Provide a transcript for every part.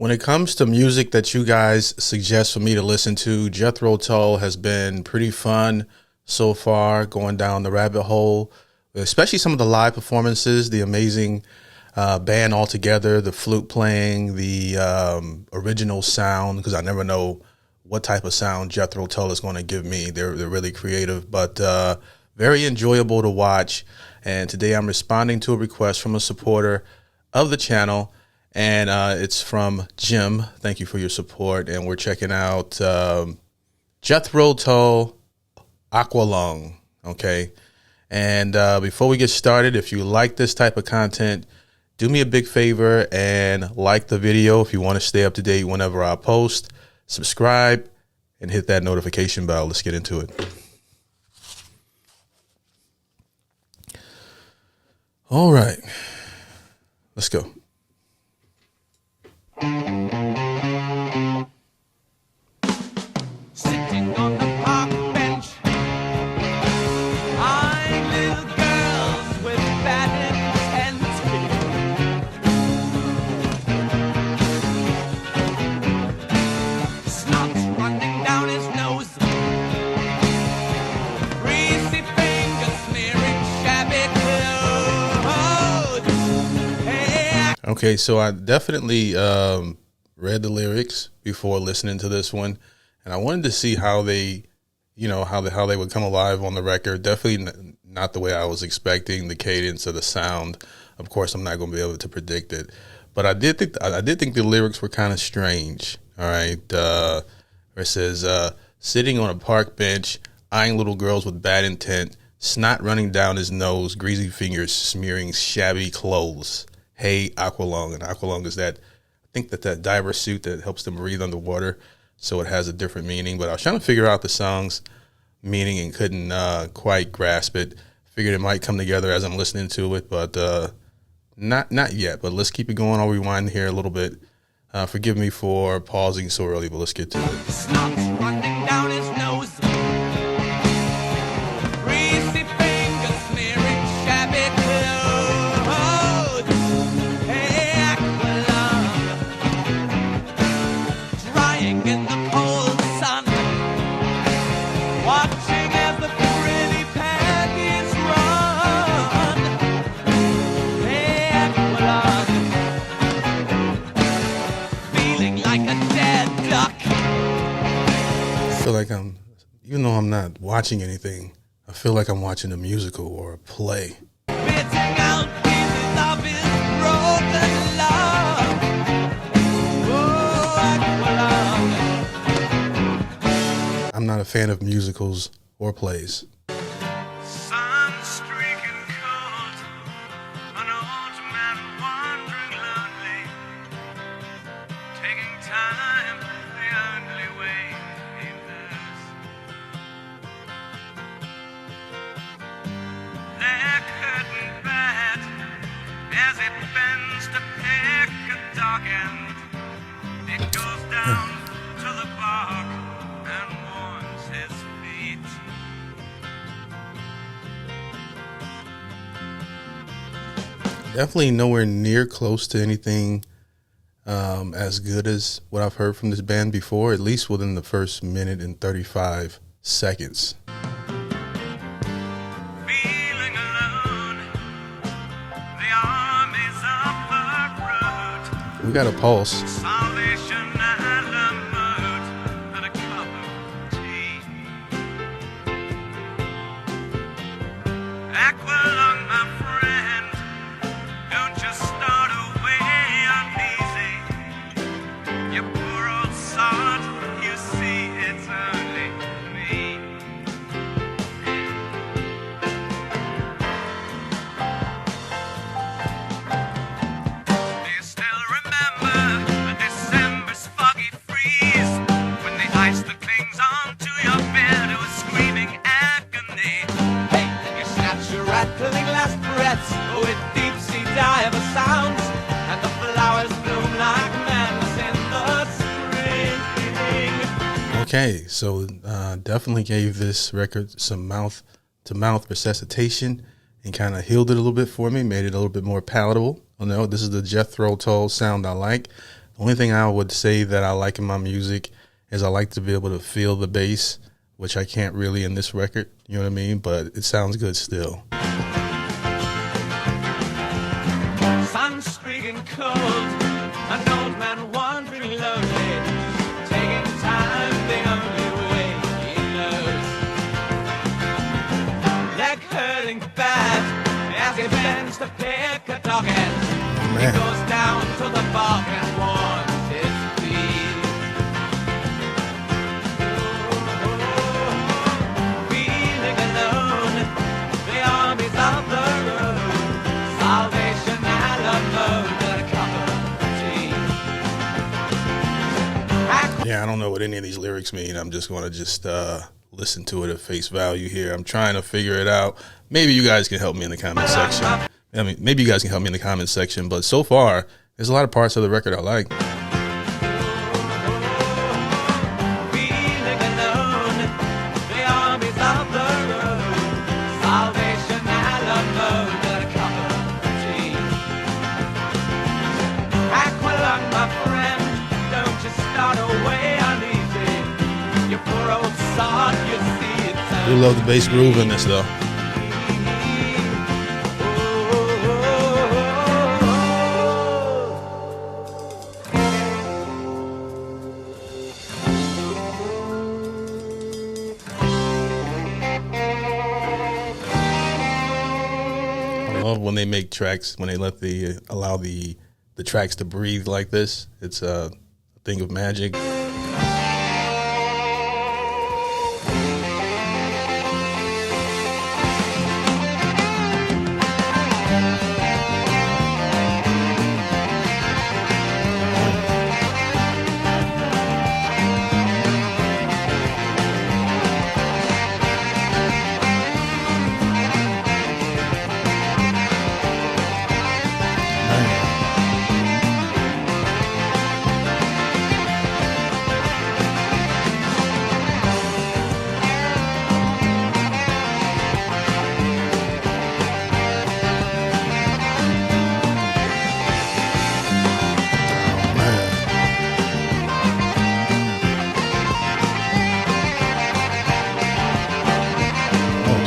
When it comes to music that you guys suggest for me to listen to, Jethro Tull has been pretty fun so far, going down the rabbit hole, especially some of the live performances, the amazing band altogether, the flute playing, the original sound, because I never know what type of sound Jethro Tull is going to give me. They're really creative, but very enjoyable to watch. And today I'm responding to a request from a supporter of the channel. And it's from Jim. Thank you for your support. And we're checking out Jethro Tull, Aqualung. Okay. And before we get started, if you like this type of content, do me a big favor and like the video if you want to stay up to date whenever I post. Subscribe and hit that notification bell. Let's get into it. All right. Let's go. Sitting on the park bench, eyeing little girls with bad intent. Snot running down his nose, greasy fingers smearing shabby clothes. Hey, Okay, so I definitely read the lyrics before listening to this one, and I wanted to see how they, how they would come alive on the record. Definitely not the way I was expecting, the cadence of the sound. Of course, I'm not going to be able to predict it, but I did think the lyrics were kind of strange. All right, where it says, "Sitting on a park bench, eyeing little girls with bad intent, snot running down his nose, greasy fingers smearing shabby clothes. Hey, Aqualung." And Aqualung is that, I think that diver suit that helps them breathe underwater. So it has a different meaning, but I was trying to figure out the song's meaning and couldn't quite grasp it. Figured it might come together as I'm listening to it, but not yet. But let's keep it going. I'll rewind here a little bit. Forgive me for pausing so early, but let's get to it. snot running down his nose, greasy fingers smearing shabby clothes. Hey, Aqualung, drying in the cold sun, watching as the pretty panties run. Hey, Aqualung, feeling like a dead duck. I feel like even though I'm not watching anything, I feel like I'm watching a musical or a play. Spitting out pieces of his broken love. Oh, Aqualung. I'm not a fan of musicals or plays. Sun streaking cold, an old man wandering lonely, taking time the only way he knows. Their curtain bed as it bends to pick a dog end. It goes down to the bark and warms his feet. Definitely nowhere near close to anything as good as what I've heard from this band before, at least within the first minute and 35 seconds. Feeling alone, the armies of the road, We got a pulse. salvation and a mood, and a cup of tea. Aqualung, my friend, don't just start away uneasy. You poor old sod, you see it's only me. Do you still remember December's foggy freeze, when the ice that clings onto your bed was screaming agony? Hey, you snatch your rattling last breaths with deep sea diver sounds, and the flowers bloom like madness in the spring. Okay, so definitely gave this record some mouth-to-mouth resuscitation and kind of healed it a little bit for me, made it a little bit more palatable. I know this is the Jethro Tull sound I like. The Only thing I would say that I like in my music is I like to be able to feel the bass, which I can't really in this record. You know what I mean? But it sounds good still. Sun streaking cold, an old man wandering lonely, taking time the only way he knows. Leg hurting bad as he bends to pick a docket. He goes down to the bog and warms his feet. Feeling alone, the armies of the road, salvation and alone, and a cup of tea. Yeah, I don't know what any of these lyrics mean. I'm just going to listen to it at face value here. I'm trying to figure it out. Maybe you guys can help me in the comment section. I mean, maybe you guys can help me in the comment section. But so far, there's a lot of parts of the record I like. Feeling alone, the armies of the road, salvation and alone, and a cup of tea. Aqualung, my friend, don't you start away uneasy. You poor old sod, you see it's I do love the bass groove in this, though. I love when they make tracks, when they allow the tracks to breathe like this. It's a thing of magic.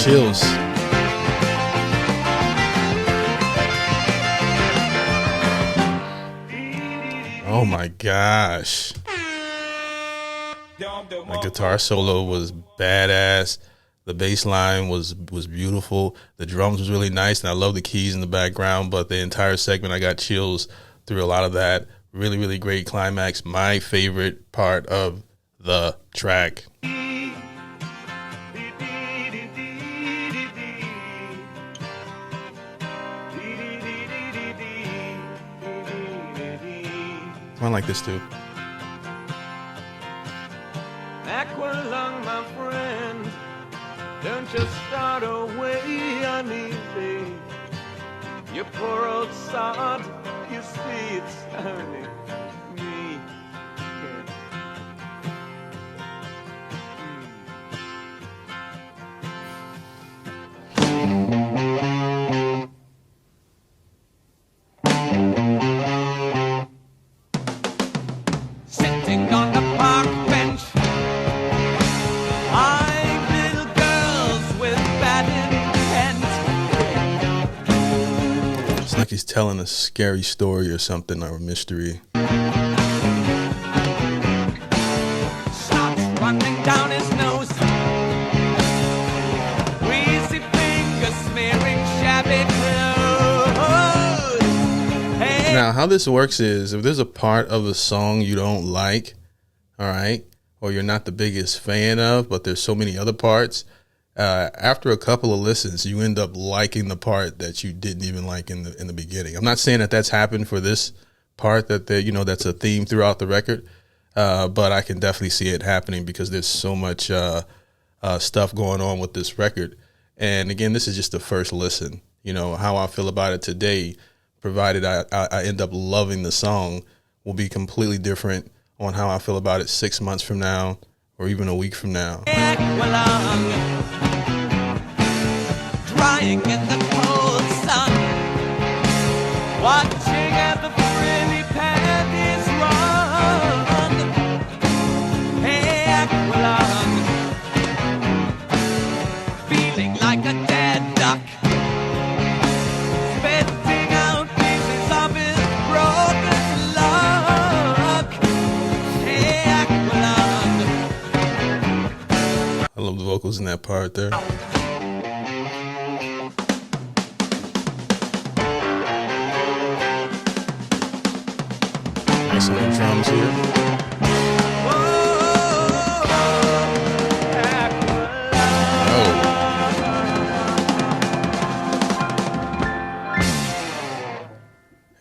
Chills. Oh my gosh. The guitar solo was badass. The bass line was beautiful. The drums was really nice, and I love the keys in the background, but the entire segment I got chills through a lot of that. Really, really great climax. My favorite part of the track. I like this too. Aqualung, my friend, don't you start away uneasy. You poor old sod, you see it's only me. Sitting on the park bench, eyeing little girls with bad intent. It's like he's telling a scary story or something, or a mystery. Starts running down his nose, greasy fingers smearing shabby clothes. Hey. Now, how this works is if there's a part of a song you don't like, all right, or you're not the biggest fan of, but there's so many other parts, after a couple of listens, you end up liking the part that you didn't even like in the beginning. I'm not saying that that's happened for this part, that that's a theme throughout the record, but I can definitely see it happening because there's so much stuff going on with this record. And again, this is just the first listen. You know, how I feel about it today, provided I end up loving the song, will be completely different on how I feel about it 6 months from now or even a week from now. Aqualung, drying in the cold sun, watching as the frilly panties run. vocals in that part there. Nice on the drums here.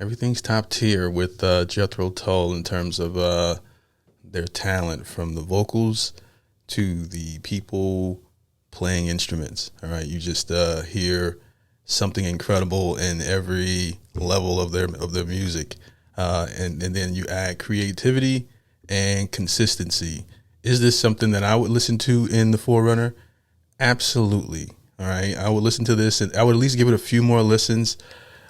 Everything's top tier with Jethro Tull in terms of their talent, from the vocals to the people playing instruments. All right, you just hear something incredible in every level of their music, and then you add creativity and consistency. Is this something that I would listen to in the Forerunner? Absolutely. All right, I would listen to this, and I would at least give it a few more listens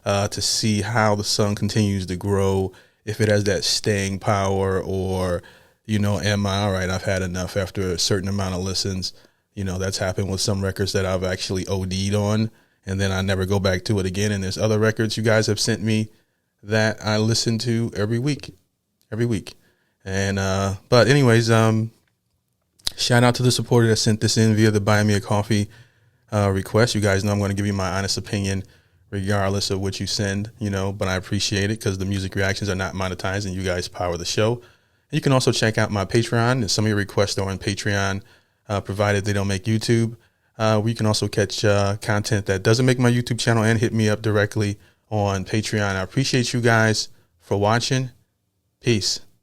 to see how the song continues to grow, if it has that staying power, or, am I all right, I've had enough after a certain amount of listens. That's happened with some records that I've actually OD'd on, and then I never go back to it again. And there's other records you guys have sent me that I listen to every week. And, but anyways, shout out to the supporter that sent this in via the Buy Me a Coffee request. You guys know I'm going to give you my honest opinion regardless of what you send, but I appreciate it because the music reactions are not monetized and you guys power the show. And you can also check out my Patreon, and some of your requests are on Patreon, provided they don't make YouTube. We can also catch content that doesn't make my YouTube channel and hit me up directly on Patreon. I appreciate you guys for watching. Peace.